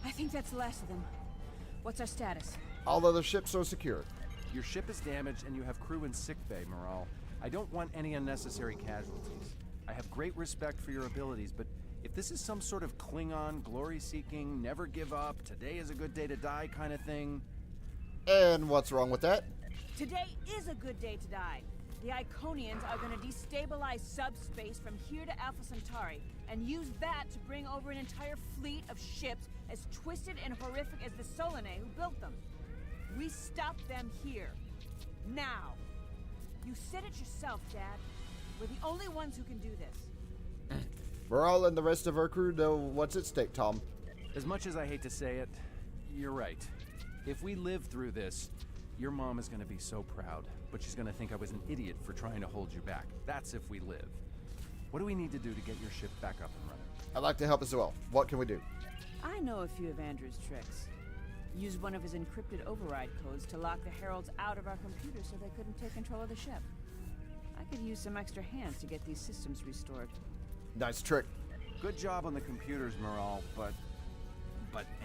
I think that's the last of them. What's our status?
All other ships are secure.
Your ship is damaged and you have crew in sickbay, Morale. I don't want any unnecessary casualties. I have great respect for your abilities, but if this is some sort of Klingon, glory-seeking, never give up, today is a good day to die kind of thing...
And what's wrong with that?
Today is a good day to die. The Iconians are going to destabilize subspace from here to Alpha Centauri and use that to bring over an entire fleet of ships as twisted and horrific as the Solanae who built them. We stop them here. Now. You said it yourself, Dad. We're the only ones who can do this.
Morale and the rest of our crew know what's at stake, Tom.
As much as I hate to say it, you're right. If we live through this, your mom is going to be so proud, but she's going to think I was an idiot for trying to hold you back. That's if we live. What do we need to do to get your ship back up and running?
I'd like to help as well. What can we do?
I know a few of Andrew's tricks. Use one of his encrypted override codes to lock the heralds out of our computers so they couldn't take control of the ship. I could use some extra hands to get these systems restored.
Nice trick.
Good job on the computers, Morale, but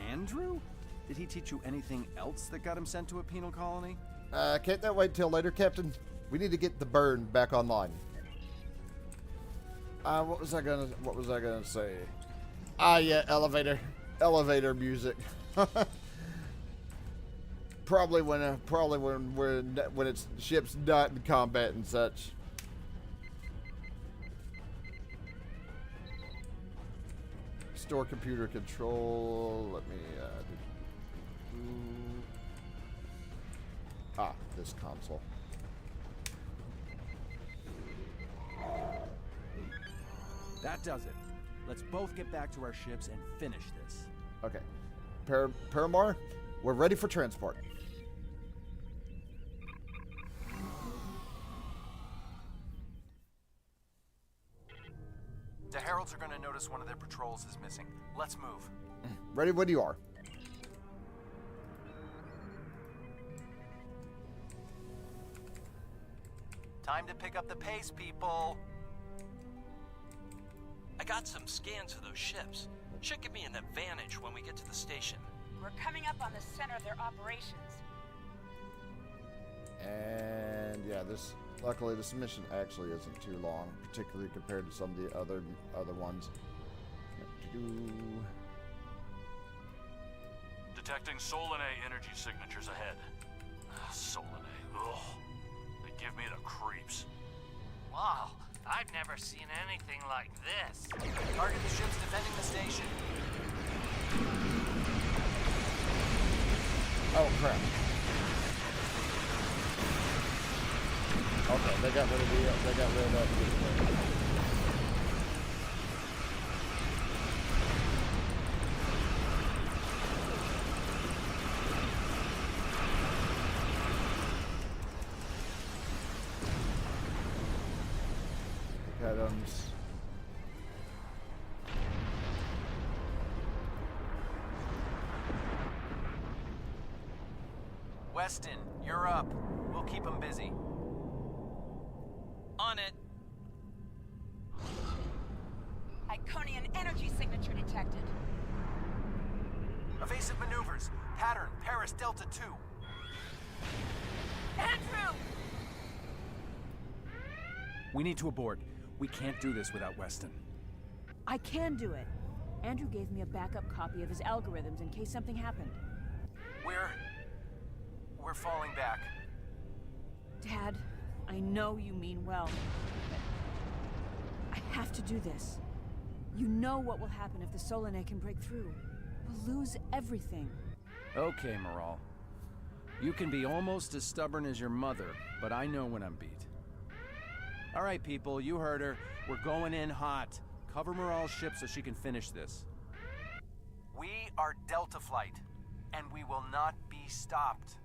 Andrew? Did he teach you anything else that got him sent to a penal colony?
Can't that wait till later, Captain? We need to get the burn back online. What was I gonna say? Yeah, elevator music. Probably when it's ships not in combat and such. Store computer control. Let me this console.
That does it. Let's both get back to our ships and finish this.
Okay. Paramar, we're ready for transport.
The heralds are going to notice one of their patrols is missing. Let's move.
Ready when you are.
Time to pick up the pace, people.
I got some scans of those ships. Should give me an advantage when we get to the station.
We're coming up on the center of their operations.
And yeah, luckily this mission actually isn't too long, particularly compared to some of the other ones.
Detecting Solanae energy signatures ahead. Solanae, ugh. They give me the creeps.
Wow, I've never seen anything like this.
Target the ships defending the station.
Oh crap. Okay, they got rid of that. Items.
Weston, you're up. We'll keep them busy.
On it.
Iconian energy signature detected.
Evasive maneuvers. Pattern, Paris Delta 2.
Andrew!
We need to abort. We can't do this without Weston.
I can do it. Andrew gave me a backup copy of his algorithms in case something happened.
We're falling back.
Dad, I know you mean well, but I have to do this. You know what will happen if the Solanae can break through. We'll lose everything.
Okay, Moral. You can be almost as stubborn as your mother, but I know when I'm beat. All right, people, you heard her. We're going in hot. Cover Moral's ship so she can finish this.
We are Delta Flight, and we will not be stopped.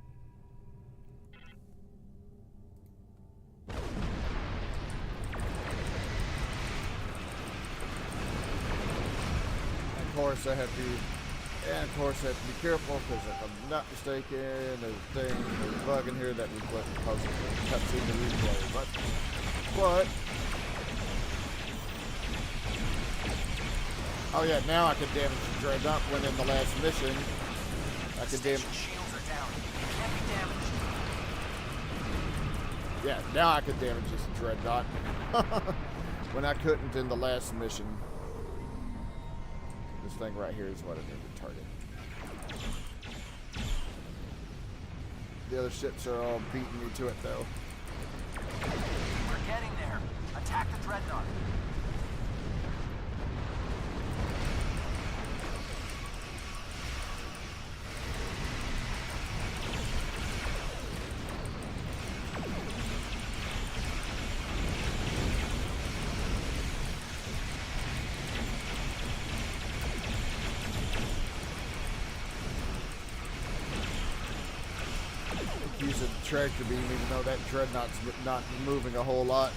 Of course, I have to be careful because if I'm not mistaken, there's a bug in here that would cause a cutscene to replay. But oh yeah, now I can damage the Dreadnought when in the last mission I could damage.
Shields are down. Can't be damaged.
Yeah, now I could damage this Dreadnought when I couldn't in the last mission. This thing right here is what I need to target. The other ships are all beating me to it though.
We're getting there. Attack the Dreadnought.
Use a tractor beam even though that Dreadnought's not moving a whole lot.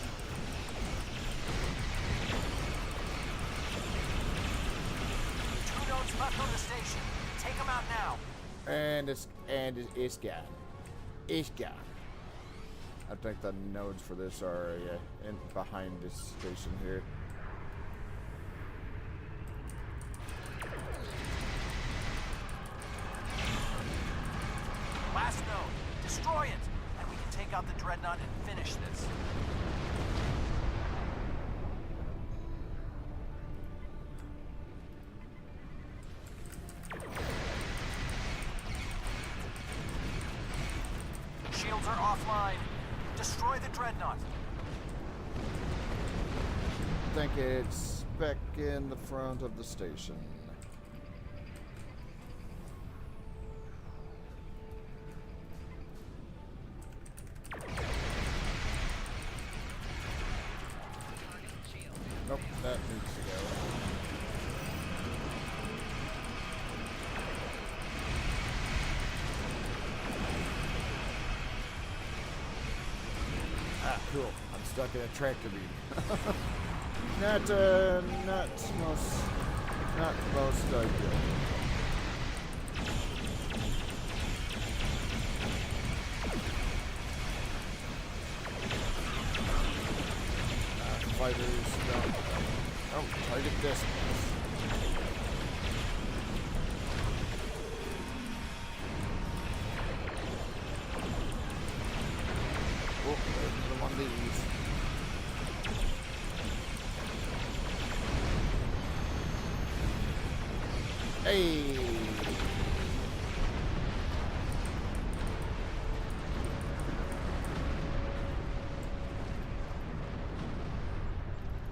Two nodes left on the station. Take them out now.
And it's gone. It's gone. I think the nodes for this are in behind this station here.
Last node. Destroy it, and we can take out the Dreadnought and finish this. Shields are offline. Destroy the Dreadnought.
I think it's back in the front of the station. Nope, that needs to go. Ah, cool. I'm stuck in a tractor beam. not most ideal. fighters don't target this. Oh, there's another one of these. Hey!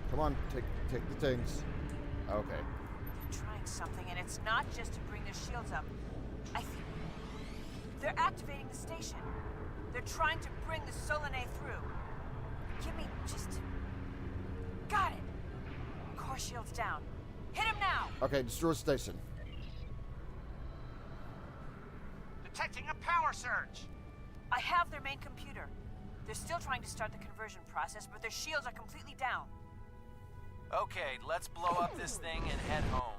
Come on, take the things. Okay.
They're trying something, and it's not just to bring their shields up. I think they're activating the station. They're trying to bring the Solanae through. Give me just... Got it! Core shields down. Hit him now!
Okay, destroy station.
Detecting a power surge.
I have their main computer. They're still trying to start the conversion process, but their shields are completely down.
Okay, let's blow up this thing and head home.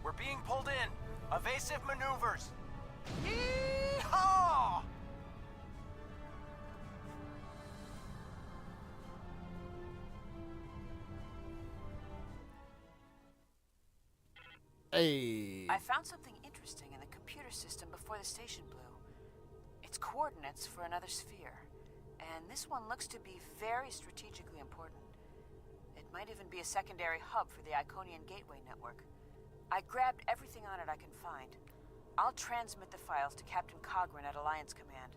We're being pulled in. Evasive maneuvers. Yeehaw!
Hey.
I found something interesting in the computer system before the station blew. It's coordinates for another sphere. And this one looks to be very strategically important. It might even be a secondary hub for the Iconian Gateway network. I grabbed everything on it I can find. I'll transmit the files to Captain Cogran at Alliance Command.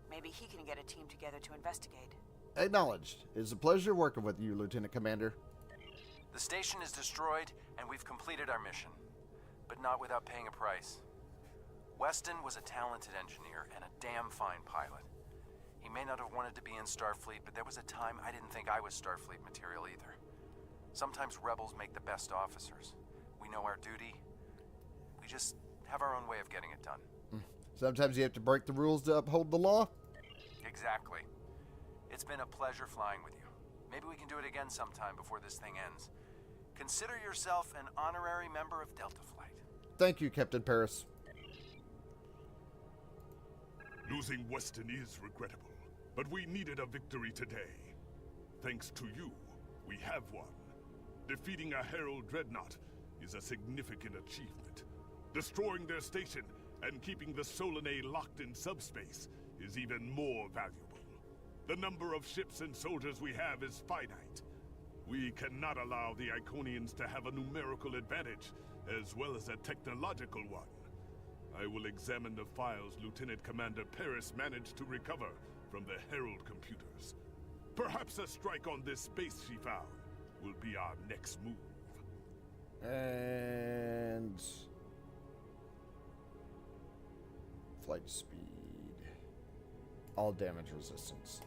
Maybe he can get a team together to investigate.
Acknowledged. It's a pleasure working with you, Lieutenant Commander.
The station is destroyed, and we've completed our mission. But not without paying a price. Weston was a talented engineer and a damn fine pilot. He may not have wanted to be in Starfleet, but there was a time I didn't think I was Starfleet material either. Sometimes rebels make the best officers. We know our duty. We just have our own way of getting it done.
Sometimes you have to break the rules to uphold the law.
Exactly. It's been a pleasure flying with you. Maybe we can do it again sometime before this thing ends. Consider yourself an honorary member of Delta Flight.
Thank you, Captain Paris.
Losing Weston is regrettable, but we needed a victory today. Thanks to you, we have won. Defeating a Herald Dreadnought is a significant achievement. Destroying their station and keeping the Solanae locked in subspace is even more valuable. The number of ships and soldiers we have is finite. We cannot allow the Iconians to have a numerical advantage, as well as a technological one. I will examine the files Lieutenant Commander Paris managed to recover from the Herald computers. Perhaps a strike on this space she found will be our next move.
And... flight speed. All damage resistance.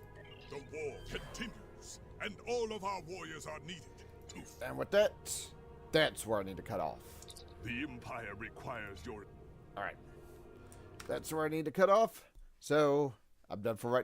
The war continues, and all of our warriors are needed to...
And with that, that's where I need to cut off.
The Empire requires your...
Alright. That's where I need to cut off. So, I'm done for right now.